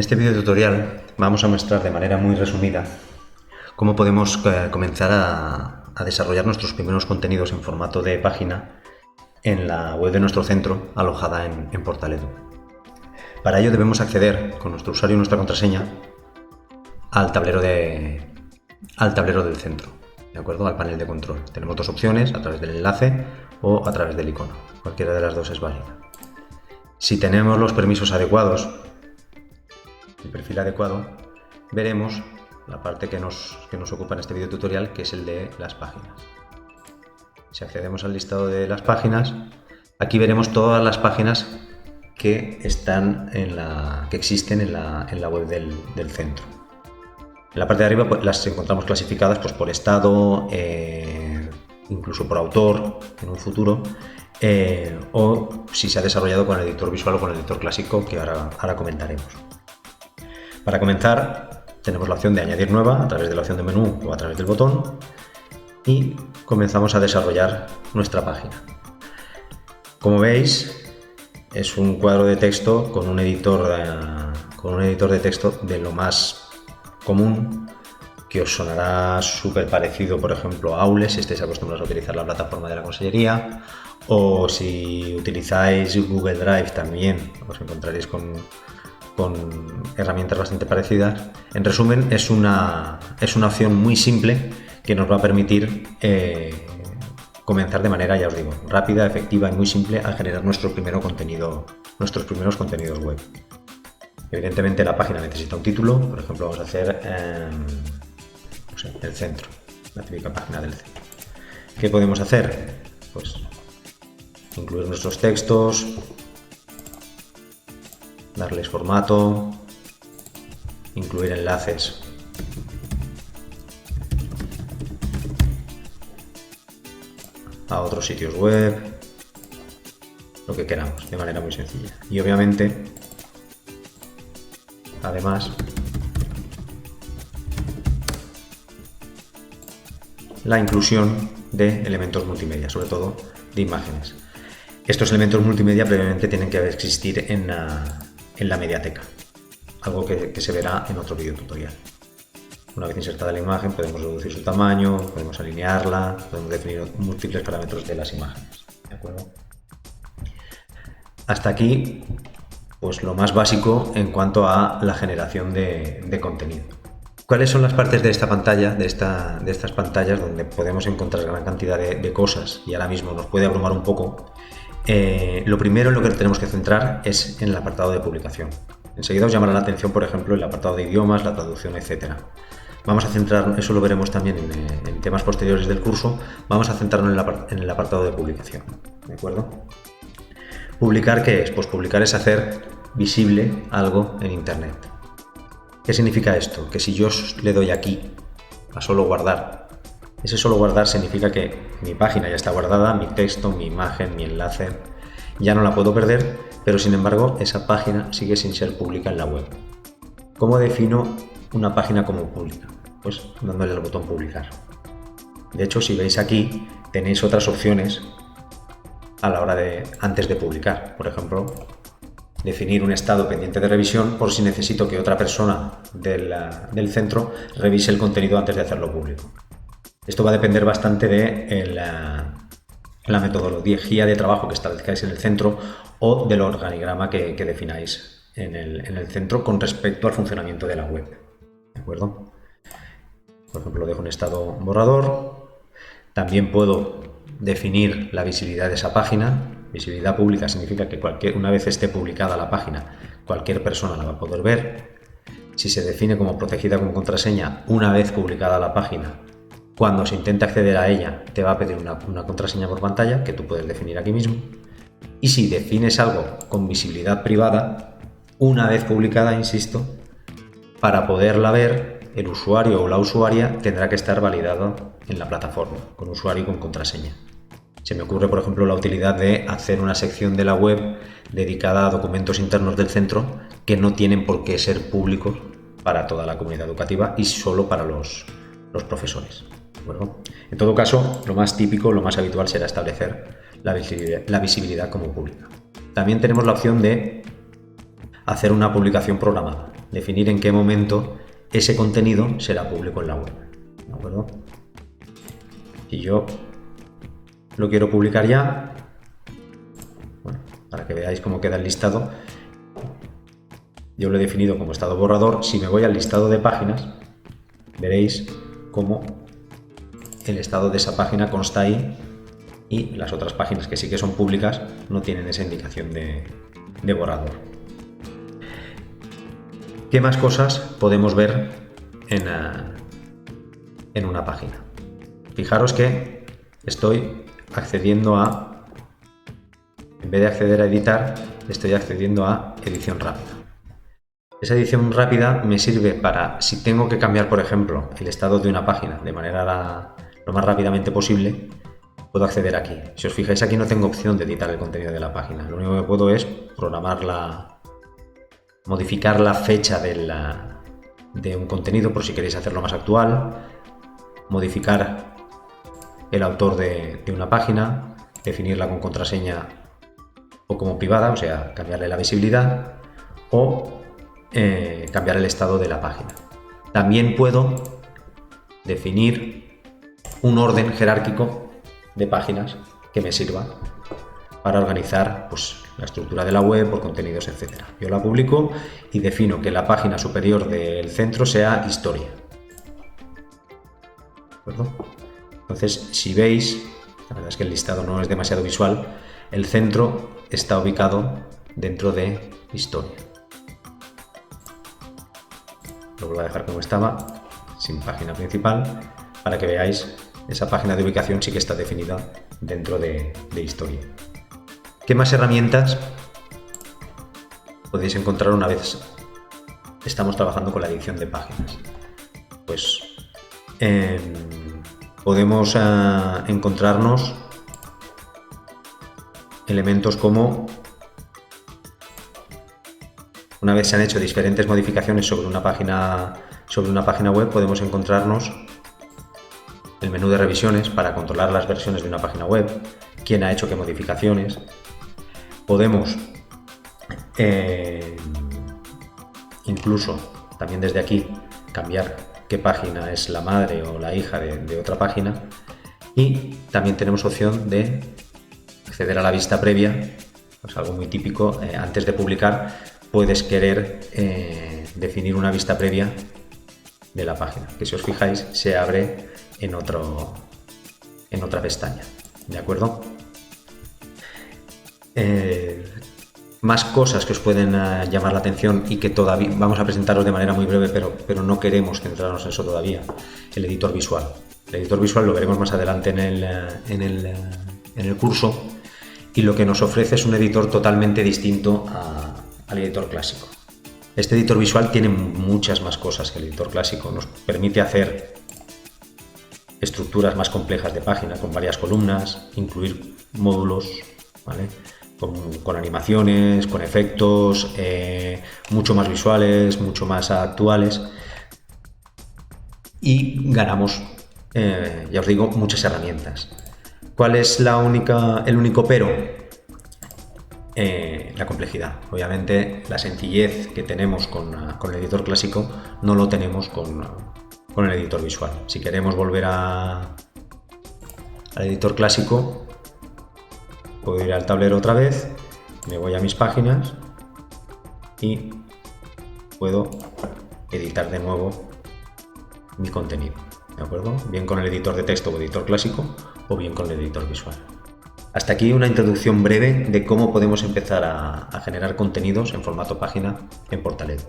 este vídeo tutorial vamos a mostrar de manera muy resumida cómo podemos comenzar a desarrollar nuestros primeros contenidos en formato de página en la web de nuestro centro alojada en Portal Edu. Para ello debemos acceder con nuestro usuario y nuestra contraseña al tablero del centro, ¿de acuerdo? Al panel de control. Tenemos dos opciones, a través del enlace o a través del icono. Cualquiera de las dos es válida. Si tenemos los permisos adecuados, el perfil adecuado, veremos la parte que nos ocupa en este video tutorial, que es el de las páginas. Si accedemos al listado de las páginas, aquí veremos todas las páginas que existen en la web del centro. En la parte de arriba pues, las encontramos clasificadas pues, por estado, incluso por autor en un futuro, o si se ha desarrollado con el editor visual o con el editor clásico, que ahora comentaremos. Para comenzar, tenemos la opción de añadir nueva a través de la opción de menú o a través del botón y comenzamos a desarrollar nuestra página. Como veis, es un cuadro de texto con un editor de texto de lo más común, que os sonará súper parecido, por ejemplo, a Aule, si estáis acostumbrados a utilizar la plataforma de la Consellería, o si utilizáis Google Drive también os encontraréis con herramientas bastante parecidas. En resumen, es una opción muy simple que nos va a permitir comenzar de manera, ya os digo, rápida, efectiva y muy simple a generar nuestros primeros contenidos web. Evidentemente la página necesita un título, por ejemplo vamos a hacer el centro, la típica página del centro. ¿Qué podemos hacer? Pues incluir nuestros textos, darles formato, incluir enlaces. A otros sitios web, lo que queramos, de manera muy sencilla. Y obviamente, además, la inclusión de elementos multimedia, sobre todo de imágenes. Estos elementos multimedia previamente tienen que existir en la mediateca, algo que se verá en otro vídeo tutorial. Una vez insertada la imagen podemos reducir su tamaño, podemos alinearla, podemos definir múltiples parámetros de las imágenes, ¿de acuerdo? Hasta aquí, pues lo más básico en cuanto a la generación de contenido. ¿Cuáles son las partes de esta pantalla, de estas pantallas donde podemos encontrar gran cantidad de cosas y ahora mismo nos puede abrumar un poco? Lo primero en lo que tenemos que centrar es en el apartado de publicación. Enseguida os llamará la atención, por ejemplo, el apartado de idiomas, la traducción, etc. Vamos a centrar, eso lo veremos también en temas posteriores del curso, vamos a centrarnos en el apartado de publicación, ¿de acuerdo? ¿Publicar qué es? Pues publicar es hacer visible algo en Internet. ¿Qué significa esto? Que si yo le doy aquí a solo guardar, ese solo guardar significa que mi página ya está guardada, mi texto, mi imagen, mi enlace, ya no la puedo perder, pero sin embargo esa página sigue sin ser pública en la web. ¿Cómo defino una página como pública? Pues dándole al botón publicar. De hecho, si veis aquí, tenéis otras opciones a la hora antes de publicar. Por ejemplo, definir un estado pendiente de revisión por si necesito que otra persona del centro revise el contenido antes de hacerlo público. Esto va a depender bastante de la metodología de trabajo que establezcáis en el centro o del organigrama que defináis en el centro con respecto al funcionamiento de la web. ¿De acuerdo? Por ejemplo, dejo un estado borrador. También puedo definir la visibilidad de esa página. Visibilidad pública significa que una vez esté publicada la página, cualquier persona la va a poder ver. Si se define como protegida con contraseña, una vez publicada la página, cuando se intenta acceder a ella, te va a pedir una contraseña por pantalla que tú puedes definir aquí mismo. Y si defines algo con visibilidad privada, una vez publicada, insisto, para poderla ver, el usuario o la usuaria tendrá que estar validado en la plataforma, con usuario y con contraseña. Se me ocurre, por ejemplo, la utilidad de hacer una sección de la web dedicada a documentos internos del centro que no tienen por qué ser públicos para toda la comunidad educativa y solo para los profesores. ¿De acuerdo? En todo caso, lo más típico, lo más habitual será establecer la visibilidad como pública. También tenemos la opción de hacer una publicación programada. definir en qué momento ese contenido será público en la web. ¿De acuerdo? Si yo lo quiero publicar ya, bueno, para que veáis cómo queda el listado, yo lo he definido como estado borrador. Si me voy al listado de páginas, veréis cómo el estado de esa página consta ahí y las otras páginas que sí que son públicas no tienen esa indicación de borrador. ¿Qué más cosas podemos ver en una página? Fijaros que estoy accediendo a, en vez de acceder a editar, estoy accediendo a edición rápida. Esa edición rápida me sirve para, si tengo que cambiar, por ejemplo, el estado de una página de manera lo más rápidamente posible, puedo acceder aquí. Si os fijáis, aquí no tengo opción de editar el contenido de la página. Lo único que puedo es modificar la fecha de un contenido por si queréis hacerlo más actual, modificar el autor de una página, definirla con contraseña o como privada, o sea, cambiarle la visibilidad o cambiar el estado de la página. También puedo definir un orden jerárquico de páginas que me sirva para organizar pues, la estructura de la web por contenidos, etc. Yo la publico y defino que la página superior del centro sea historia. ¿De acuerdo? Entonces, si veis, la verdad es que el listado no es demasiado visual, el centro está ubicado dentro de historia. Lo vuelvo a dejar como estaba, sin página principal, para que veáis esa página de ubicación sí que está definida dentro de historia. ¿Qué más herramientas podéis encontrar una vez estamos trabajando con la edición de páginas? Pues podemos encontrarnos elementos como, una vez se han hecho diferentes modificaciones sobre una página web, podemos encontrarnos el menú de revisiones para controlar las versiones de una página web, quién ha hecho qué modificaciones. Podemos incluso también desde aquí cambiar qué página es la madre o la hija de otra página, y también tenemos opción de acceder a la vista previa, pues algo muy típico. Antes de publicar puedes querer definir una vista previa de la página, que si os fijáis se abre en otra pestaña, ¿de acuerdo? Más cosas que os pueden llamar la atención y que todavía vamos a presentaros de manera muy breve, pero no queremos centrarnos en eso todavía. El editor visual. El editor visual lo veremos más adelante en el curso, y lo que nos ofrece es un editor totalmente distinto al editor clásico. Este editor visual tiene muchas más cosas que el editor clásico. Nos permite hacer estructuras más complejas de página con varias columnas, incluir módulos, ¿vale? Con animaciones, con efectos, mucho más visuales, mucho más actuales, y ganamos, ya os digo, muchas herramientas. ¿Cuál es el único pero? La complejidad. Obviamente la sencillez que tenemos con el editor clásico no lo tenemos con el editor visual. Si queremos volver al editor clásico, puedo ir al tablero otra vez, me voy a mis páginas y puedo editar de nuevo mi contenido, ¿de acuerdo? Bien con el editor de texto o editor clásico, o bien con el editor visual. Hasta aquí una introducción breve de cómo podemos empezar a generar contenidos en formato página en Portalet.